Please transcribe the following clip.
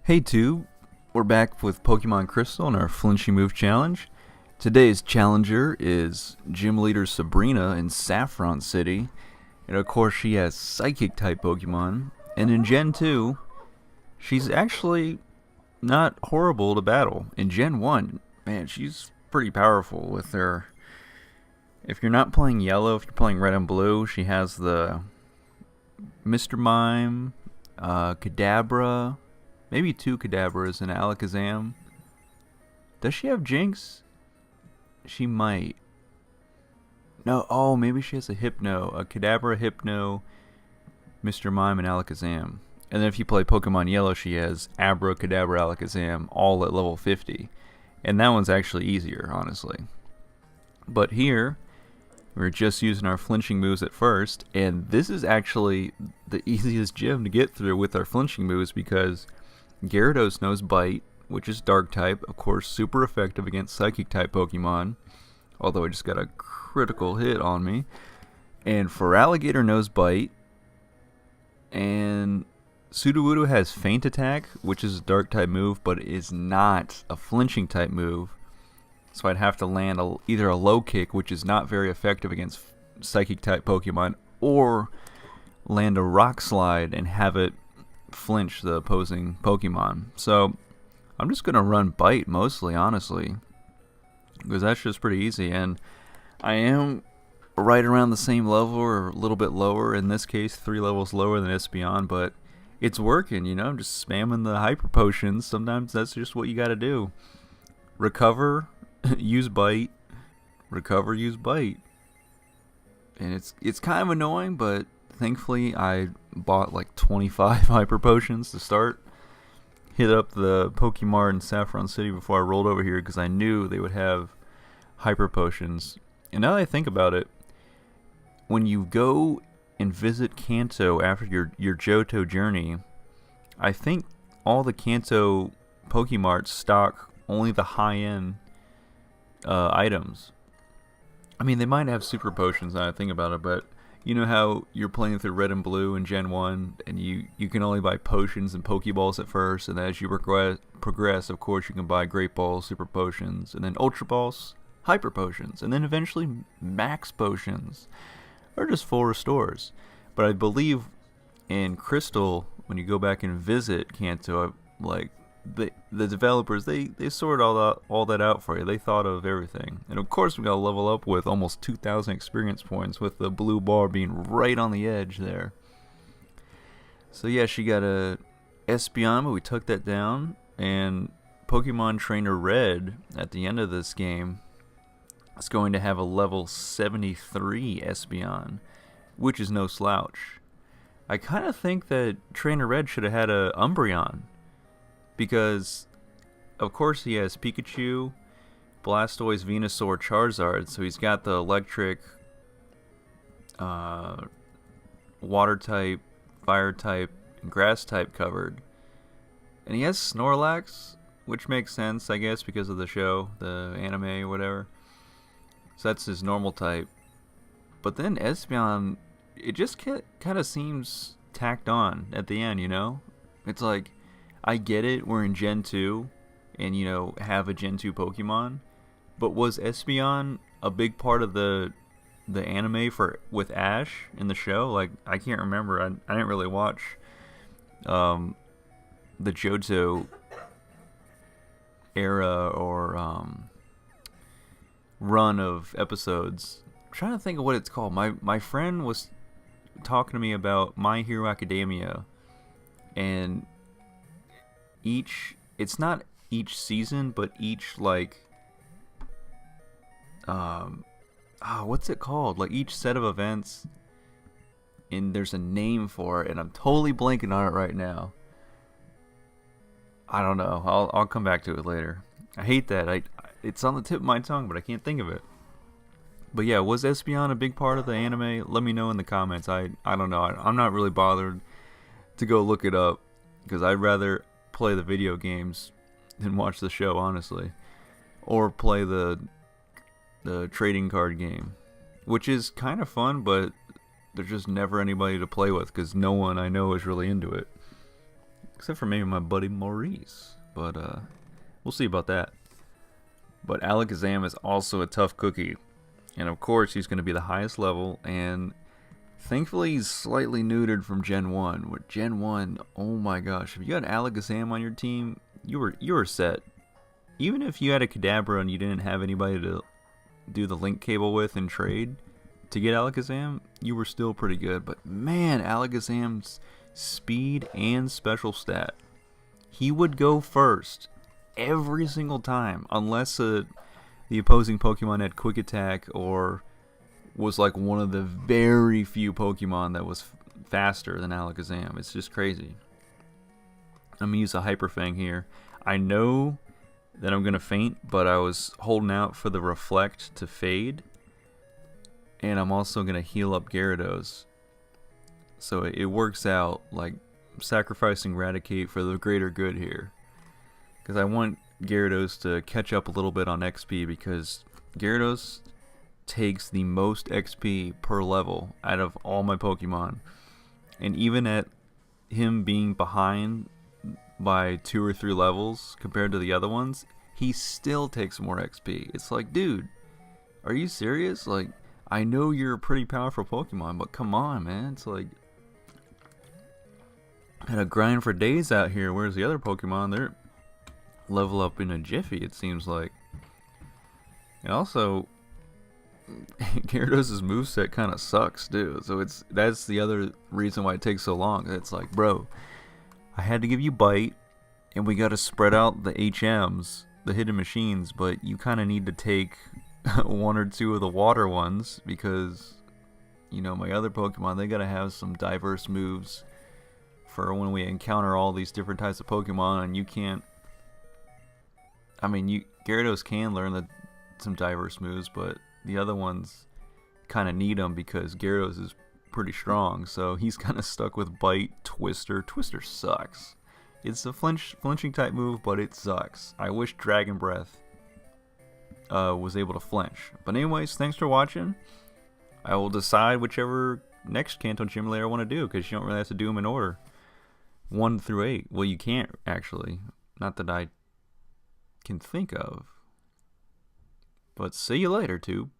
Hey Tube, we're back with Pokemon Crystal and our Flinching Move Challenge. Today's challenger is Gym Leader Sabrina in Saffron City. And of course she has Psychic type Pokemon. And in Gen 2, she's actually not horrible to battle. In Gen 1, man, she's pretty powerful with her... If you're not playing yellow, if you're playing red and blue, she has the Mr. Mime, Kadabra... Maybe 2 Kadabras and Alakazam. Does she have Jinx? She might. No, oh, maybe she has a Hypno. A Kadabra, Hypno, Mr. Mime, and Alakazam. And then if you play Pokemon Yellow, she has Abra, Kadabra, Alakazam, all at level 50. And that one's actually easier, honestly. But here, we're just using our flinching moves at first. And this is actually the easiest gym to get through with our flinching moves because... Gyarados knows Bite, which is Dark type, of course super effective against Psychic type Pokemon, although I just got a critical hit on me. And Feraligatr knows Bite, and Sudowoodo has Feint Attack, which is a Dark type move, but it is not a flinching type move, so I'd have to land either a Low Kick, which is not very effective against Psychic type Pokemon, or land a Rock Slide and have it flinch the opposing Pokemon. So I'm just gonna run Bite mostly, honestly, because that's just pretty easy, and I am right around the same level or a little bit lower, in this case 3 levels lower than Espeon, but it's working, you know. I'm just spamming the hyper potions. Sometimes that's just what you gotta do. Recover, use Bite, recover, use Bite, and it's kind of annoying, but thankfully I bought like 25 hyper potions to start. Hit up the Pokemart in Saffron City before I rolled over here because I knew they would have hyper potions. And now that I think about it, when you go and visit Kanto after your Johto journey, I think all the Kanto Pokemarts stock only the high-end items. I mean, they might have super potions now I think about it, but you know how you're playing through Red and Blue in Gen 1, and you can only buy potions and Pokeballs at first, and as you progress, of course, you can buy Great Balls, Super Potions, and then Ultra Balls, Hyper Potions, and then eventually Max Potions, or just full restores. But I believe in Crystal, when you go back and visit Kanto, like the developers, they sorted all that out for you. They thought of everything. And of course we gotta level up with almost 2,000 experience points, with the blue bar being right on the edge there. So yeah, she got a Espeon, but we took that down. And Pokemon Trainer Red at the end of this game is going to have a level 73 Espeon, which is no slouch. I kind of think that Trainer Red should have had a Umbreon, because of course he has Pikachu, Blastoise, Venusaur, Charizard, so he's got the electric, water type, fire type, and grass type covered. And he has Snorlax, which makes sense, I guess, because of the show, the anime or whatever. So that's his normal type. But then Espeon, it just kind of seems tacked on at the end, you know? It's like, I get it, we're in Gen 2, and, you know, have a Gen 2 Pokemon, but was Espeon a big part of the anime with Ash in the show? Like, I can't remember. I didn't really watch the Johto era or run of episodes. I'm trying to think of what it's called. My friend was talking to me about My Hero Academia, and it's not each season, but each, like, what's it called? Like, each set of events, and there's a name for it, and I'm totally blanking on it right now. I don't know. I'll come back to it later. I hate that. It's on the tip of my tongue, but I can't think of it. But yeah, was Espeon a big part of the anime? Let me know in the comments. I don't know. I'm not really bothered to go look it up, because I'd rather play the video games than watch the show, honestly, or play the trading card game, which is kind of fun, but there's just never anybody to play with because no one I know is really into it. Except for maybe my buddy Maurice. But we'll see about that. But Alakazam is also a tough cookie. And of course he's going to be the highest level, and thankfully he's slightly neutered from Gen 1. With Gen 1, oh my gosh, if you had Alakazam on your team, you were set. Even if you had a Kadabra and you didn't have anybody to do the link cable with and trade to get Alakazam, you were still pretty good. But man, Alakazam's speed and special stat. He would go first every single time, unless the opposing Pokemon had Quick Attack or was like one of the very few Pokemon that was faster than Alakazam. It's just crazy. I'm going to use a Hyper Fang here. I know that I'm going to faint, but I was holding out for the Reflect to fade. And I'm also going to heal up Gyarados. So it works out, like sacrificing Raticate for the greater good here. Because I want Gyarados to catch up a little bit on XP, because Gyarados takes the most XP per level out of all my Pokemon. And even at him being behind by 2 or 3 levels compared to the other ones, he still takes more XP. It's like, dude, are you serious? Like, I know you're a pretty powerful Pokemon, but come on, man. It's like, I had to grind for days out here, whereas the other Pokemon, they're level up in a jiffy, it seems like. And also, Gyarados' moveset kind of sucks, too. So that's the other reason why it takes so long. It's like, bro, I had to give you Bite, and we got to spread out the HMs, the hidden machines, but you kind of need to take 1 or 2 of the water ones, because, you know, my other Pokemon, they got to have some diverse moves for when we encounter all these different types of Pokemon, and you can't. I mean, Gyarados can learn some diverse moves, but the other ones kind of need them because Gyarados is pretty strong. So he's kind of stuck with Bite, Twister. Twister sucks. It's a flinching type move, but it sucks. I wish Dragon Breath was able to flinch. But anyways, thanks for watching. I will decide whichever next Kanto Gym layer I want to do, because you don't really have to do them in order. 1 through 8. Well, you can't, actually. Not that I can think of. But see you later, tube.